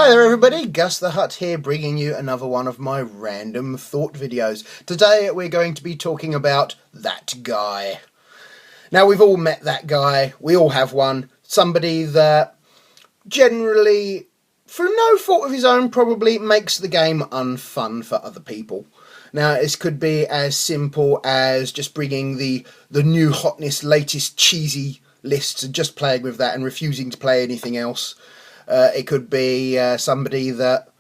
Hi there everybody, Gus the Hutt here, bringing you another one of my random thought videos. Today we're going to be talking about that guy. Now we've all met that guy, we all have one, somebody that generally, through no fault of his own probably, makes the game unfun for other people. Now this could be as simple as just bringing the new hotness, latest cheesy lists and just playing with that and refusing to play anything else. It could be somebody that,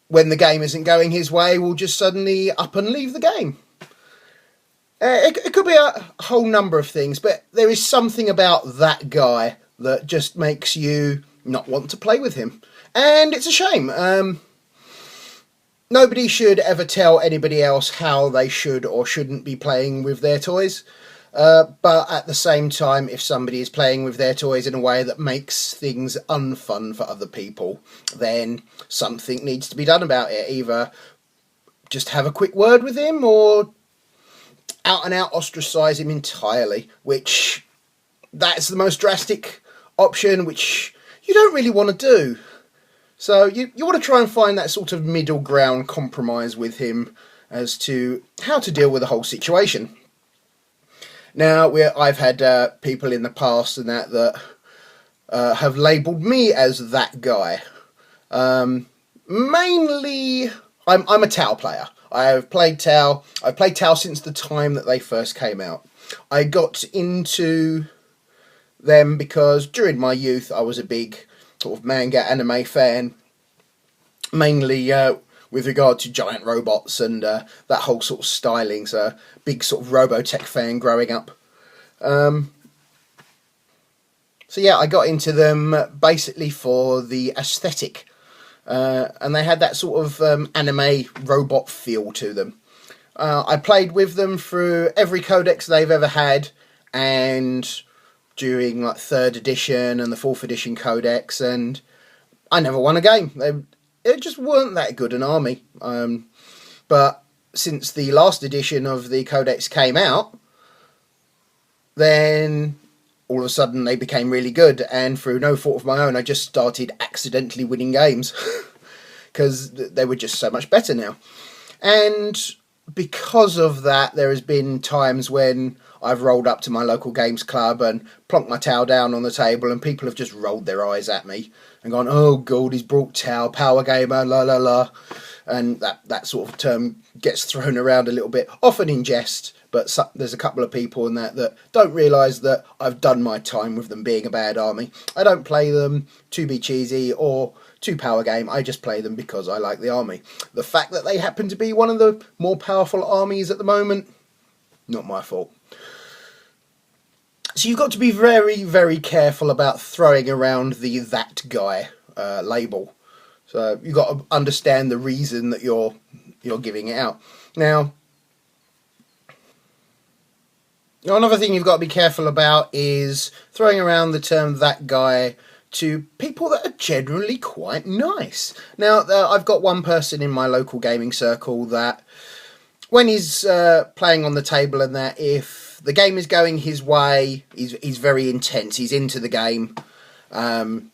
when the game isn't going his way, will just suddenly up and leave the game. It could be a whole number of things, but there is something about that guy that just makes you not want to play with him. And it's a shame. Nobody should ever tell anybody else how they should or shouldn't be playing with their toys. But at the same time, if somebody is playing with their toys in a way that makes things unfun for other people, then something needs to be done about it. Either just have a quick word with him or out and out ostracise him entirely, which that's the most drastic option, which you don't really want to do. So you want to try and find that sort of middle ground compromise with him as to how to deal with the whole situation. Now, I've had people in the past and that have labelled me as that guy. Mainly, I'm a Tau player. I've played Tau since the time that they first came out. I got into them because during my youth I was a big sort of manga anime fan, mainly with regard to giant robots and that whole sort of styling. So big sort of Robotech fan growing up. So yeah, I got into them basically for the aesthetic. And they had that sort of anime robot feel to them. I played with them through every codex they've ever had, and during like 3rd edition and the 4th edition codex, and I never won a game. They just weren't that good an army. But since the last edition of the codex came out, then all of a sudden they became really good, and through no fault of my own I just started accidentally winning games because they were just so much better now. And because of that, there has been times when I've rolled up to my local games club and plonked my Tau down on the table, and people have just rolled their eyes at me and gone, "Oh God, he's brought Tau, power gamer, la la la," and that sort of term gets thrown around a little bit, often in jest. But there's a couple of people in that don't realise that I've done my time with them being a bad army. I don't play them to be cheesy or to power game. I just play them because I like the army. The fact that they happen to be one of the more powerful armies at the moment, not my fault. So you've got to be very, very careful about throwing around the "that guy" label. So you've got to understand the reason that you're giving it out. Now, another thing you've got to be careful about is throwing around the term "that guy" to people that are generally quite nice. Now, I've got one person in my local gaming circle that, when he's playing on the table and that, if the game is going his way, he's very intense, he's into the game, and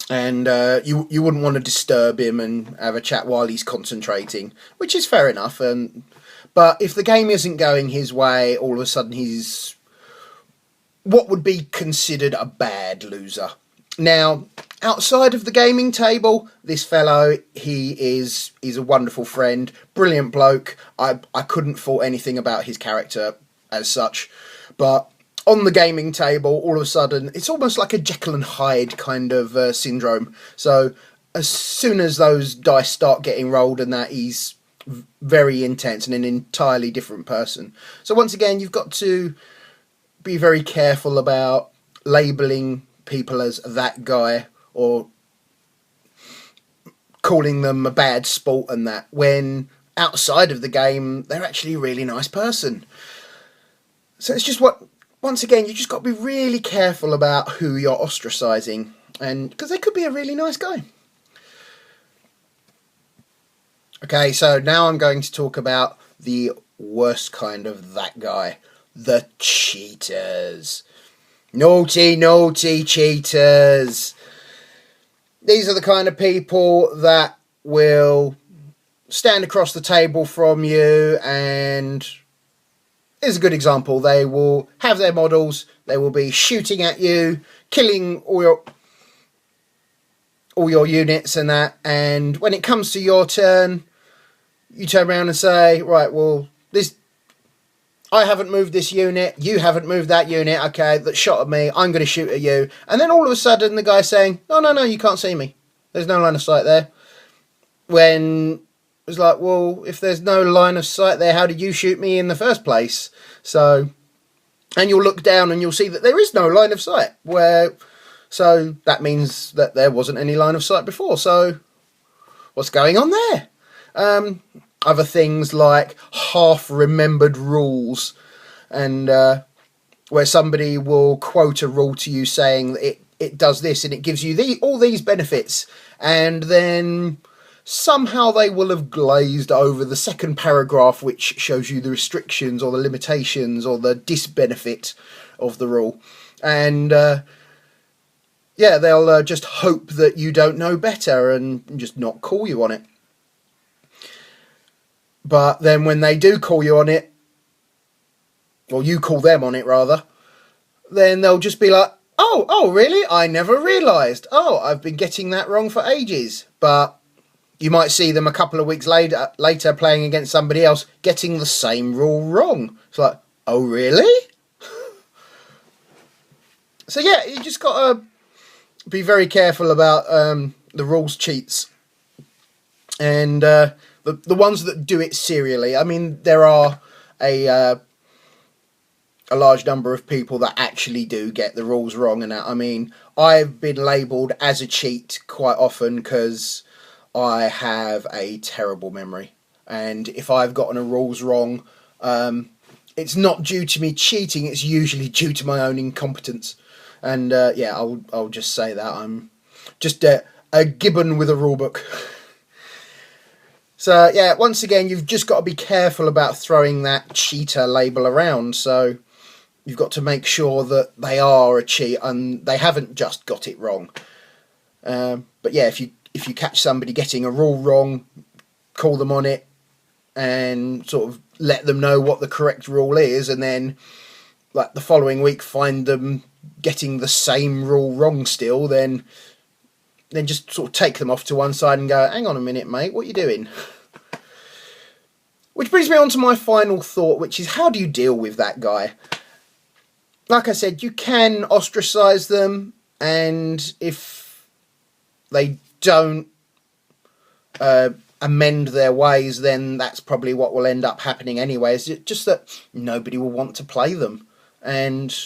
you wouldn't want to disturb him and have a chat while he's concentrating, which is fair enough. But if the game isn't going his way, all of a sudden he's what would be considered a bad loser. Now, outside of the gaming table, this fellow, he's a wonderful friend, brilliant bloke. I couldn't fault anything about his character as such. But on the gaming table, all of a sudden, it's almost like a Jekyll and Hyde kind of syndrome. So as soon as those dice start getting rolled and that, he's very intense and an entirely different person. So once again, you've got to be very careful about labelling people as "that guy" or calling them a bad sport and that, when outside of the game they're actually a really nice person. So it's just once again, you just got to be really careful about who you're ostracising, and because they could be a really nice guy. Okay, so now I'm going to talk about the worst kind of "that guy," the cheaters. Naughty, naughty cheaters. these are the kind of people that will stand across the table from you, and here's a good example. They will have their models, they will be shooting at you, killing all your units and that, and when it comes to your turn, you turn around and say, right, well, I haven't moved this unit, you haven't moved that unit, okay, that shot at me, I'm going to shoot at you. And then all of a sudden the guy's saying, no, you can't see me. There's no line of sight there. When it's like, well, if there's no line of sight there, how did you shoot me in the first place? So, and you'll look down and you'll see that there is no line of sight. So that means that there wasn't any line of sight before. So what's going on there? Other things like half-remembered rules, and where somebody will quote a rule to you saying that it does this and it gives you all these benefits, and then somehow they will have glazed over the second paragraph which shows you the restrictions or the limitations or the disbenefit of the rule. And yeah, they'll just hope that you don't know better and just not call you on it. But then when they do call you on it, or you call them on it rather, then they'll just be like, oh really? I never realised. Oh, I've been getting that wrong for ages. But you might see them a couple of weeks later playing against somebody else getting the same rule wrong. It's like, oh really? So yeah, you just got to be very careful about the rules cheats. And the ones that do it serially. I mean, there are a large number of people that actually do get the rules wrong and that. I mean, I've been labelled as a cheat quite often because I have a terrible memory. And if I've gotten a rules wrong, it's not due to me cheating, it's usually due to my own incompetence. And yeah, I'll just say that. I'm just a gibbon with a rulebook. So yeah, once again, you've just got to be careful about throwing that cheater label around. So you've got to make sure that they are a cheat and they haven't just got it wrong. But yeah, if you catch somebody getting a rule wrong, call them on it and sort of let them know what the correct rule is, and then like the following week find them getting the same rule wrong still, then just sort of take them off to one side and go, hang on a minute, mate, what are you doing? Which brings me on to my final thought, which is, how do you deal with that guy? Like I said, you can ostracise them, and if they don't amend their ways, then that's probably what will end up happening anyway. It's just that nobody will want to play them. And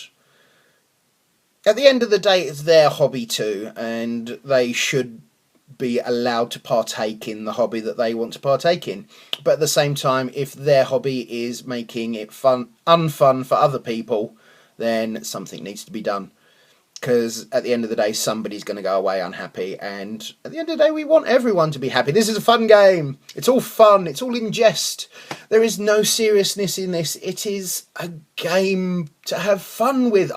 at the end of the day, it's their hobby too, and they should be allowed to partake in the hobby that they want to partake in. But at the same time, if their hobby is making it unfun for other people, then something needs to be done. Because at the end of the day, somebody's going to go away unhappy, and at the end of the day, we want everyone to be happy. This is a fun game. It's all fun. It's all in jest. There is no seriousness in this. It is a game to have fun with.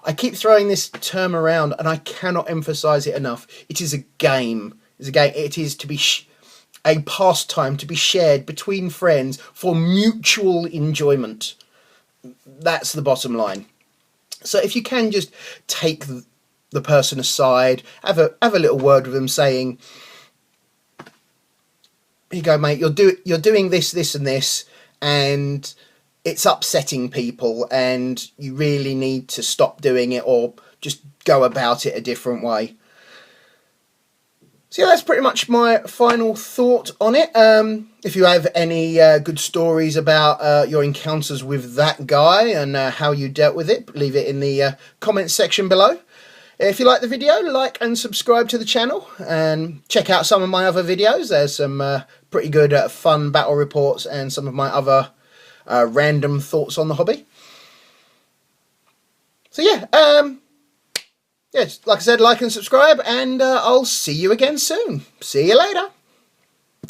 I keep throwing this term around, and I cannot emphasise it enough. It is a game. It's a game. It is to be a pastime to be shared between friends for mutual enjoyment. That's the bottom line. So if you can just take the person aside, have a little word with them, saying, "Here you go, mate. You're doing this, and this, and it's upsetting people, and you really need to stop doing it, or just go about it a different way." So yeah, that's pretty much my final thought on it. If you have any good stories about your encounters with that guy and how you dealt with it, leave it in the comments section below. If you like the video, like and subscribe to the channel, and check out some of my other videos. There's some pretty good fun battle reports and some of my other random thoughts on the hobby. So yeah, yeah, like I said, like and subscribe, and I'll see you again soon. See you later.